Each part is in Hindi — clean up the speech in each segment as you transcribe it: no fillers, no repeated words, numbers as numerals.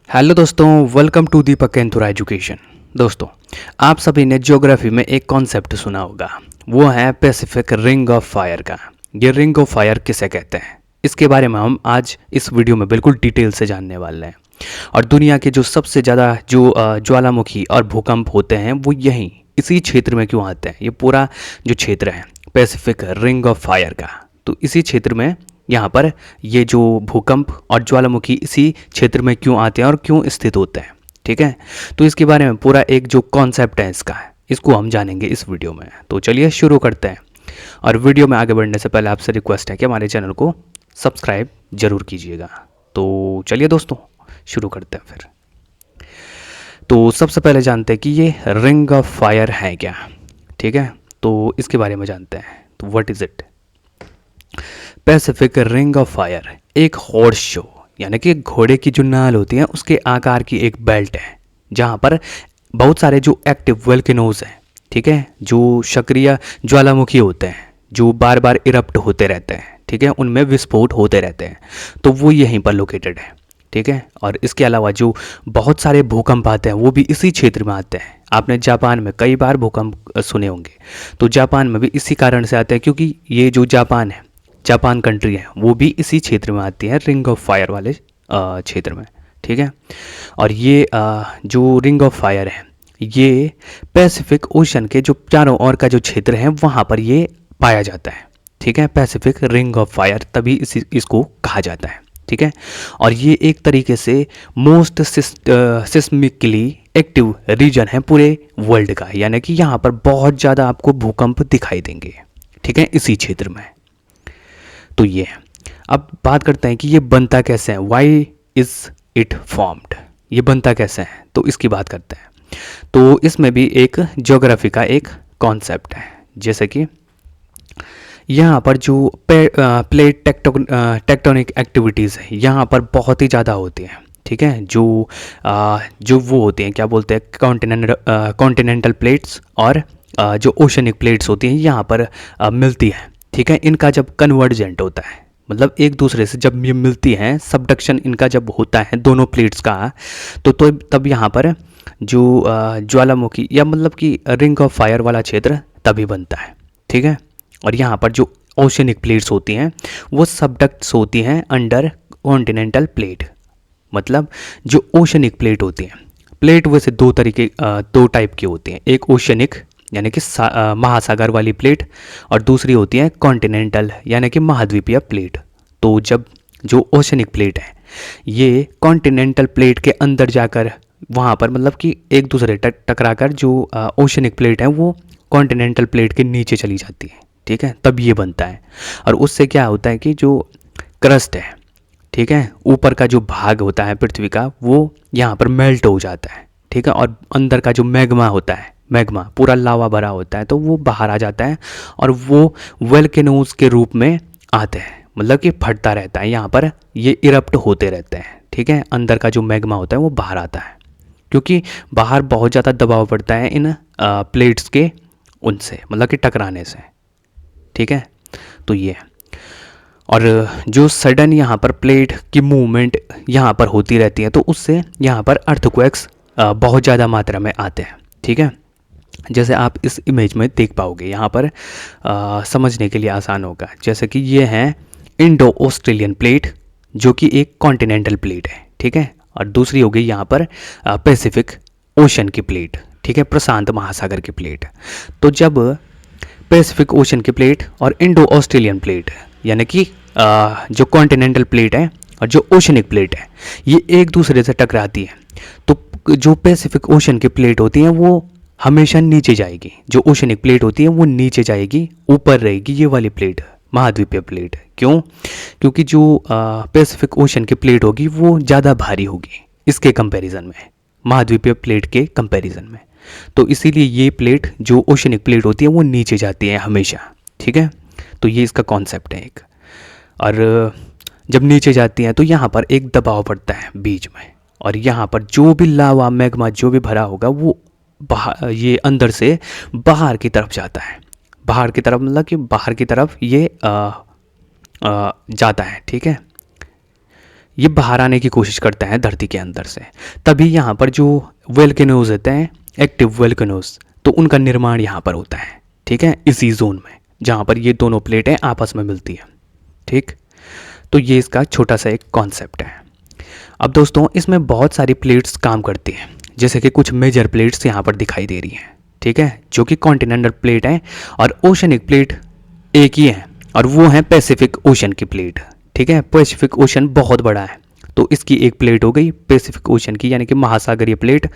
हेलो दोस्तों, वेलकम टू दीपक केंथुरा एजुकेशन। दोस्तों, आप सभी ने ज्योग्राफी में एक कॉन्सेप्ट सुना होगा, वो है पैसिफिक रिंग ऑफ फायर का। ये रिंग ऑफ फायर किसे कहते हैं, इसके बारे में हम आज इस वीडियो में बिल्कुल डिटेल से जानने वाले हैं। और दुनिया के जो सबसे ज़्यादा जो ज्वालामुखी और भूकंप होते हैं वो यहीं इसी क्षेत्र में क्यों आते हैं। ये पूरा जो क्षेत्र है पैसिफिक रिंग ऑफ फायर का, तो इसी क्षेत्र में यहाँ पर ये जो भूकंप और ज्वालामुखी इसी क्षेत्र में क्यों आते हैं और क्यों स्थित होते हैं। ठीक है, तो इसके बारे में पूरा एक जो कॉन्सेप्ट है इसको हम जानेंगे इस वीडियो में। तो चलिए शुरू करते हैं। और वीडियो में आगे बढ़ने से पहले आपसे रिक्वेस्ट है कि हमारे चैनल को सब्सक्राइब जरूर कीजिएगा। तो चलिए दोस्तों शुरू करते हैं फिर। तो सबसे पहले जानते हैं कि ये रिंग ऑफ फायर है क्या। ठीक है, तो इसके बारे में जानते हैं। तो what is it. Pacific ring of fire एक हॉर्स शो यानी कि घोड़े की जो नाल होती है उसके आकार की एक बेल्ट है, जहाँ पर बहुत सारे जो एक्टिव वोल्केनोज हैं, ठीक है, जो सक्रिय ज्वालामुखी होते हैं, जो बार बार इरप्ट होते रहते हैं, ठीक है, उनमें विस्फोट होते रहते हैं, तो वो यहीं पर लोकेटेड है। ठीक है, और इसके अलावा जो बहुत सारे भूकंप आते हैं वो भी इसी क्षेत्र में आते हैं। आपने जापान में कई बार भूकंप सुने होंगे, तो जापान में भी इसी कारण से आते हैं, क्योंकि ये जो जापान कंट्री है वो भी इसी क्षेत्र में आती है, रिंग ऑफ फायर वाले क्षेत्र में। ठीक है, और ये जो रिंग ऑफ फायर है ये पैसिफिक ओशन के जो चारों ओर का जो क्षेत्र है वहाँ पर ये पाया जाता है। ठीक है, पैसिफिक रिंग ऑफ फायर तभी इसको कहा जाता है। ठीक है, और ये एक तरीके से मोस्ट सिस्मिकली एक्टिव रीजन है पूरे वर्ल्ड का, यानी कि यहाँ पर बहुत ज़्यादा आपको भूकंप दिखाई देंगे। ठीक है, इसी क्षेत्र में। तो ये अब बात करते हैं कि ये बनता कैसे है, वाई इज़ इट फॉर्म्ड, ये बनता कैसे है, तो इसकी बात करते हैं। तो इसमें भी एक ज्योग्राफी का एक कॉन्सेप्ट है, जैसे कि यहाँ पर जो प्लेट टेक्टोनिक एक्टिविटीज़ है यहाँ पर बहुत ही ज़्यादा होती हैं। ठीक है, जो वो होती हैं, क्या बोलते हैं, कॉन्टिनेंटल प्लेट्स और जो ओशनिक प्लेट्स होती हैं यहाँ पर मिलती हैं। ठीक है, इनका जब कन्वर्जेंट होता है, मतलब एक दूसरे से जब ये मिलती हैं, सबडक्शन इनका जब होता है दोनों प्लेट्स का, तो तब यहाँ पर जो ज्वालामुखी या मतलब कि रिंग ऑफ फायर वाला क्षेत्र तभी बनता है। ठीक है, और यहाँ पर जो ओशनिक प्लेट्स होती हैं वो सबडक्ट्स होती हैं अंडर कॉन्टिनेंटल प्लेट। मतलब जो ओशनिक प्लेट होती हैं, प्लेट वैसे दो टाइप की होती हैं, एक ओशनिक यानी कि महासागर वाली प्लेट, और दूसरी होती है कॉन्टिनेंटल यानी कि महाद्वीपीय प्लेट। तो जब जो ओशनिक प्लेट है ये कॉन्टिनेंटल प्लेट के अंदर जाकर वहाँ पर मतलब कि एक दूसरे टकरा कर जो ओशनिक प्लेट है वो कॉन्टिनेंटल प्लेट के नीचे चली जाती है। ठीक है, तब ये बनता है। और उससे क्या होता है कि जो क्रस्ट है, ठीक है, ऊपर का जो भाग होता है पृथ्वी का, वो यहाँ पर मेल्ट हो जाता है। ठीक है, और अंदर का जो मैग्मा होता है, मैग्मा पूरा लावा भरा होता है, तो वो बाहर आ जाता है और वो वोल्केनोज के रूप में आते हैं, मतलब कि फटता रहता है, यहाँ पर ये इरप्ट होते रहते हैं। ठीक है, अंदर का जो मैग्मा होता है वो बाहर आता है, क्योंकि बाहर बहुत ज़्यादा दबाव पड़ता है इन प्लेट्स के उनसे मतलब कि टकराने से। ठीक है, तो ये और जो सडन यहाँ पर प्लेट की मूवमेंट यहाँ पर होती रहती है, तो उससे यहाँ पर अर्थक्वेक्स बहुत ज़्यादा मात्रा में आते हैं। ठीक है, जैसे आप इस इमेज में देख पाओगे, यहाँ पर समझने के लिए आसान होगा, जैसे कि ये है इंडो ऑस्ट्रेलियन प्लेट जो कि एक कॉन्टिनेंटल प्लेट है। ठीक है, और दूसरी हो गई यहाँ पर पैसिफिक ओशन की प्लेट, ठीक है, प्रशांत महासागर की प्लेट। तो जब पैसिफिक ओशन की प्लेट और इंडो ऑस्ट्रेलियन प्लेट यानी कि जो कॉन्टिनेंटल प्लेट है और जो ओशनिक प्लेट है ये एक दूसरे से टकराती है, तो जो पैसिफिक ओशन की प्लेट होती है वो हमेशा नीचे जाएगी, जो ओशनिक प्लेट होती है वो नीचे जाएगी, ऊपर रहेगी ये वाली प्लेट, महाद्वीपीय प्लेट। क्यों? क्योंकि जो पैसिफिक ओशन की प्लेट होगी वो ज़्यादा भारी होगी इसके कंपैरिजन में, महाद्वीपीय प्लेट के कंपैरिजन में, तो इसीलिए ये प्लेट जो ओशनिक प्लेट होती है वो नीचे जाती है हमेशा। ठीक है, तो ये इसका कॉन्सेप्ट है एक। और जब नीचे जाती हैं तो यहाँ पर एक दबाव पड़ता है बीच में, और यहाँ पर जो भी लावा मैग्मा जो भी भरा होगा वो बाहर, ये अंदर से बाहर की तरफ जाता है, बाहर की तरफ मतलब कि बाहर की तरफ ये जाता है। ठीक है, ये बाहर आने की कोशिश करते हैं धरती के अंदर से। तभी यहाँ पर जो वोल्केनोज होते हैं, एक्टिव वोल्केनोज, तो उनका निर्माण यहाँ पर होता है, ठीक है, इसी जोन में जहाँ पर ये दोनों प्लेटें आपस में मिलती हैं, ठीक। तो ये इसका छोटा सा एक कॉन्सेप्ट है। अब दोस्तों इसमें बहुत सारी प्लेट्स काम करती हैं, जैसे कि कुछ मेजर प्लेट्स यहाँ पर दिखाई दे रही हैं, ठीक है, जो कि कॉन्टिनेंटल प्लेट है, और ओशनिक प्लेट एक ही है, और वो है पैसिफिक ओशन की प्लेट, ठीक है। पैसिफिक ओशन बहुत बड़ा है, तो इसकी एक प्लेट हो गई पैसिफिक ओशन की, यानी कि महासागरीय प्लेट।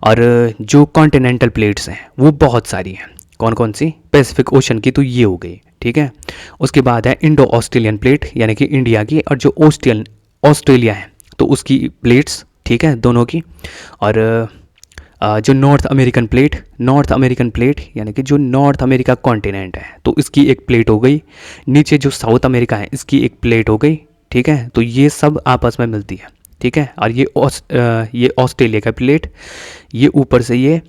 और जो कॉन्टिनेंटल प्लेट्स हैं वो बहुत सारी हैं। कौन कौन सी? पैसिफिक ओशन की तो ये हो गई, ठीक है। उसके बाद है इंडो ऑस्ट्रेलियन प्लेट, यानी कि इंडिया की, और जो ऑस्ट्रेलिया है तो उसकी प्लेट्स, ठीक है, दोनों की। और जो नॉर्थ अमेरिकन प्लेट यानी कि जो नॉर्थ अमेरिका कॉन्टिनेंट है तो इसकी एक प्लेट हो गई। नीचे जो साउथ अमेरिका है इसकी एक प्लेट हो गई, ठीक है। तो ये सब आपस में मिलती है, ठीक है। और ये ऑस्ट्रेलिया का प्लेट, ये ऊपर से ये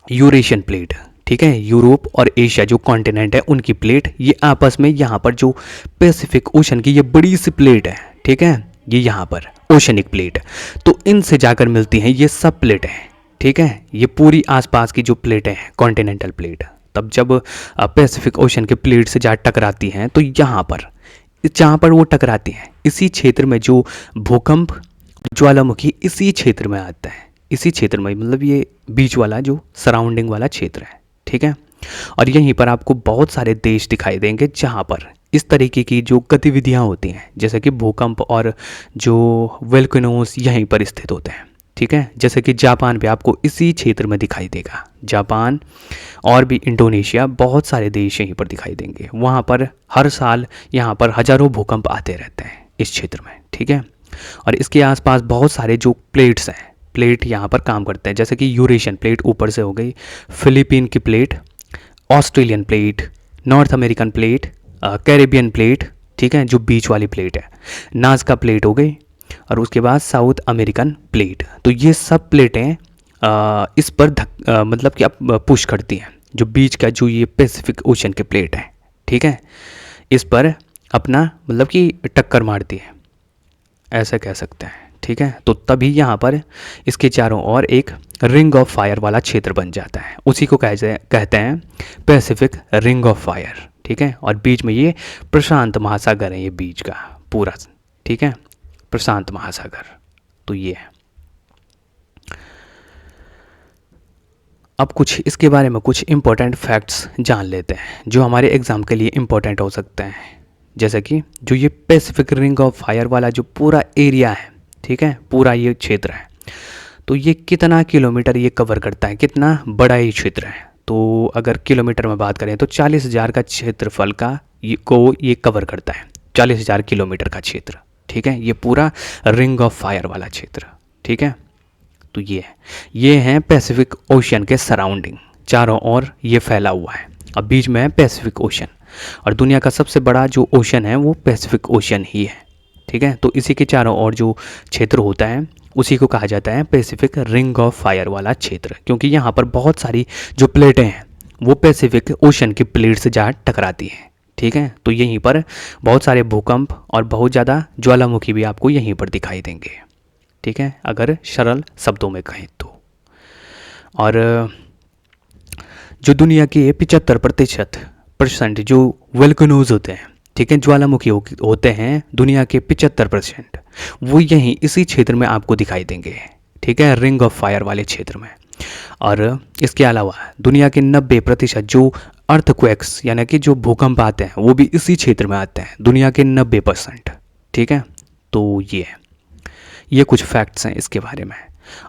यूरेशियन प्लेट, ठीक है, यूरोप और एशिया जो कॉन्टिनेंट है उनकी प्लेट, ये आपस में यहाँ पर जो पैसिफिक ओशन की ये बड़ी सी प्लेट है, ठीक है, ये यहाँ पर ओशनिक प्लेट, तो इनसे जाकर मिलती हैं ये सब प्लेटें, ठीक है। ये पूरी आसपास की जो प्लेटें हैं कॉन्टिनेंटल प्लेट, तब जब पैसिफिक ओशन के प्लेट से जा टकराती हैं तो यहाँ पर जहाँ पर वो टकराती हैं इसी क्षेत्र में जो भूकंप ज्वालामुखी इसी क्षेत्र में आता है, इसी क्षेत्र में, मतलब ये बीच वाला जो सराउंडिंग वाला क्षेत्र है, ठीक है। और यहीं पर आपको बहुत सारे देश दिखाई देंगे जहाँ पर इस तरीके की जो गतिविधियाँ होती हैं, जैसे कि भूकंप और जो वोल्केनोज यहीं पर स्थित होते हैं, ठीक है। जैसे कि जापान भी आपको इसी क्षेत्र में दिखाई देगा, जापान और भी इंडोनेशिया, बहुत सारे देश यहीं पर दिखाई देंगे। वहाँ पर हर साल यहाँ पर हज़ारों भूकंप आते रहते हैं इस क्षेत्र में, ठीक है। और इसके आसपास बहुत सारे जो प्लेट्स हैं, प्लेट यहाँ पर काम करते हैं, जैसे कि यूरेशियन प्लेट ऊपर से हो गई, फिलीपीन की plate, Australian plate, north American plate, Caribbean plate, ठीक है, जो बीच वाली प्लेट है, नाज़का प्लेट हो गई, और उसके बाद साउथ अमेरिकन प्लेट। तो ये सब प्लेटें इस पर मतलब कि आप पुश करती हैं, जो बीच का जो ये पैसिफिक ओशन के प्लेट है, ठीक है, इस पर अपना मतलब कि टक्कर मारती है, ऐसा कह सकते हैं, ठीक है। तो तभी यहाँ पर इसके चारों ओर एक रिंग ऑफ फायर वाला क्षेत्र बन जाता है, उसी को कहते हैं पैसिफिक रिंग ऑफ फायर, ठीक है। और बीच में ये प्रशांत महासागर है, ये बीच का पूरा, ठीक है, प्रशांत महासागर। तो ये है। अब कुछ इसके बारे में कुछ इम्पोर्टेंट फैक्ट्स जान लेते हैं जो हमारे एग्ज़ाम के लिए इम्पोर्टेंट हो सकते हैं। जैसे कि जो ये पैसिफिक रिंग ऑफ फायर वाला जो पूरा एरिया है, ठीक है, पूरा ये क्षेत्र है, तो ये कितना किलोमीटर ये कवर करता है, कितना बड़ा ये क्षेत्र है। तो अगर किलोमीटर में बात करें तो 40,000 का क्षेत्रफल का ये कवर करता है, 40,000 किलोमीटर का क्षेत्र, ठीक है, ये पूरा रिंग ऑफ फायर वाला क्षेत्र, ठीक है। तो ये है पैसिफिक ओशन के सराउंडिंग, चारों ओर ये फैला हुआ है। अब बीच में है पैसिफिक ओशन, और दुनिया का सबसे बड़ा जो ओशन है वो पैसिफिक ओशन ही है, ठीक है। तो इसी के चारों ओर जो क्षेत्र होता है उसी को कहा जाता है पैसिफिक रिंग ऑफ फायर वाला क्षेत्र, क्योंकि यहाँ पर बहुत सारी जो प्लेटें हैं वो पैसिफिक ओशन की प्लेट से जा टकराती हैं, ठीक है। तो यहीं पर बहुत सारे भूकंप और बहुत ज़्यादा ज्वालामुखी भी आपको यहीं पर दिखाई देंगे, ठीक है, अगर सरल शब्दों में कहें तो। और जो दुनिया के 75% जो वोल्केनोज होते हैं, ठीक है, ज्वालामुखी होते हैं, दुनिया के 75% वो यहीं इसी क्षेत्र में आपको दिखाई देंगे, ठीक है, रिंग ऑफ फायर वाले क्षेत्र में। और इसके अलावा दुनिया के 90% जो अर्थक्वेक्स यानी कि जो भूकंप आते हैं वो भी इसी क्षेत्र में आते हैं, दुनिया के 90%, ठीक है। तो ये कुछ फैक्ट्स हैं इसके बारे में।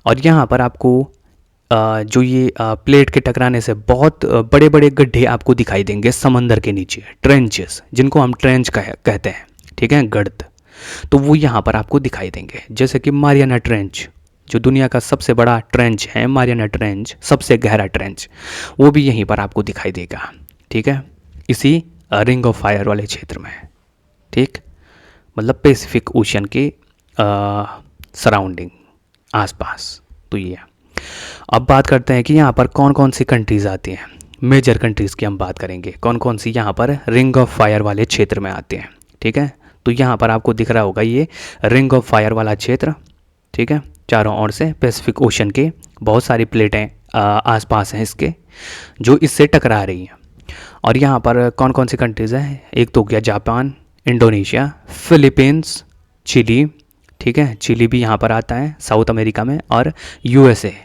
और यहाँ पर आपको जो ये प्लेट के टकराने से बहुत बड़े बड़े गड्ढे आपको दिखाई देंगे समंदर के नीचे, ट्रेंचेस, जिनको हम ट्रेंच कहते हैं, ठीक है, गर्त। तो वो यहाँ पर आपको दिखाई देंगे, जैसे कि मारियाना ट्रेंच, जो दुनिया का सबसे बड़ा ट्रेंच है, मारियाना ट्रेंच, सबसे गहरा ट्रेंच, वो भी यहीं पर आपको दिखाई देगा, ठीक है, इसी रिंग ऑफ फायर वाले क्षेत्र में, ठीक, मतलब पैसिफिक ओशन के सराउंडिंग आसपास। तो ये अब बात करते हैं कि यहाँ पर कौन कौन सी कंट्रीज़ आती हैं। मेजर कंट्रीज़ की हम बात करेंगे, कौन कौन सी यहाँ पर रिंग ऑफ फायर वाले क्षेत्र में आते हैं, ठीक है। तो यहाँ पर आपको दिख रहा होगा ये रिंग ऑफ फायर वाला क्षेत्र, ठीक है। चारों ओर से पैसिफिक ओशन के बहुत सारी प्लेटें आसपास हैं इसके, जो इससे टकरा रही हैं। और यहाँ पर कौन कौन सी कंट्रीज़ हैं, एक तो हो गया जापान, इंडोनेशिया, फिलीपींस, चिली, ठीक है। चिली भी यहाँ पर आता है साउथ अमेरिका में, और यूएसए,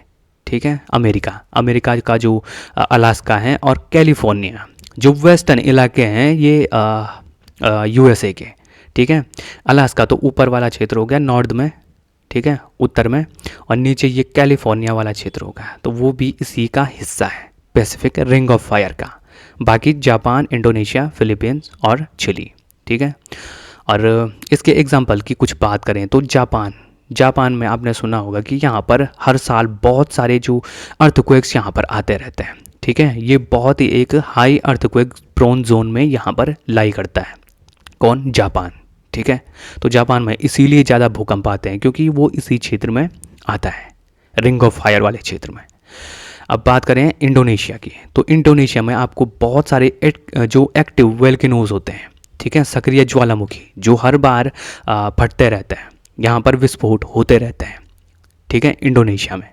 ठीक है, अमेरिका का जो अलास्का है, और कैलिफोर्निया, जो वेस्टर्न इलाके हैं ये यूएसए के, ठीक है। अलास्का तो ऊपर वाला क्षेत्र हो गया नॉर्थ में, ठीक है, उत्तर में, और नीचे ये कैलिफोर्निया वाला क्षेत्र होगा, तो वो भी इसी का हिस्सा है पैसिफिक रिंग ऑफ फायर का। बाकी जापान, इंडोनेशिया, फिलीपींस और चिली, ठीक है। और इसके एग्जाम्पल की कुछ बात करें तो जापान में आपने सुना होगा कि यहाँ पर हर साल बहुत सारे जो अर्थक्वेक्स यहाँ पर आते रहते हैं, ठीक है। ये बहुत ही एक हाई अर्थक्वेक प्रोन जोन में यहाँ पर लाई करता है। कौन? जापान, ठीक है। तो जापान में इसीलिए ज़्यादा भूकंप आते हैं क्योंकि वो इसी क्षेत्र में आता है, रिंग ऑफ फायर वाले क्षेत्र में। अब बात करें इंडोनेशिया की, तो इंडोनेशिया में आपको बहुत सारे जो एक्टिव वोल्केनोज होते हैं, ठीक है, सक्रिय ज्वालामुखी, जो हर बार फटते रहते हैं, यहाँ पर विस्फोट होते रहते हैं, ठीक है, इंडोनेशिया में।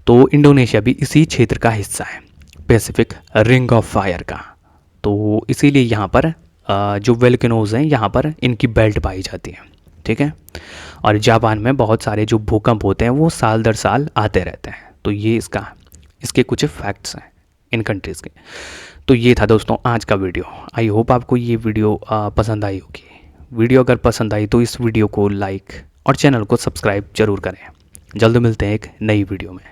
तो इंडोनेशिया भी इसी क्षेत्र का हिस्सा है पैसिफिक रिंग ऑफ फायर का। तो इसीलिए यहाँ पर जो वोल्केनोज हैं यहाँ पर इनकी बेल्ट पाई जाती है, ठीक है। और जापान में बहुत सारे जो भूकंप होते हैं वो साल दर साल आते रहते हैं। तो ये इसके कुछ फैक्ट्स हैं इन कंट्रीज़ के। तो ये था दोस्तों आज का वीडियो। आई होप आपको ये वीडियो पसंद आई होगी। वीडियो अगर पसंद आई तो इस वीडियो को लाइक और चैनल को सब्सक्राइब जरूर करें। जल्द मिलते हैं एक नई वीडियो में।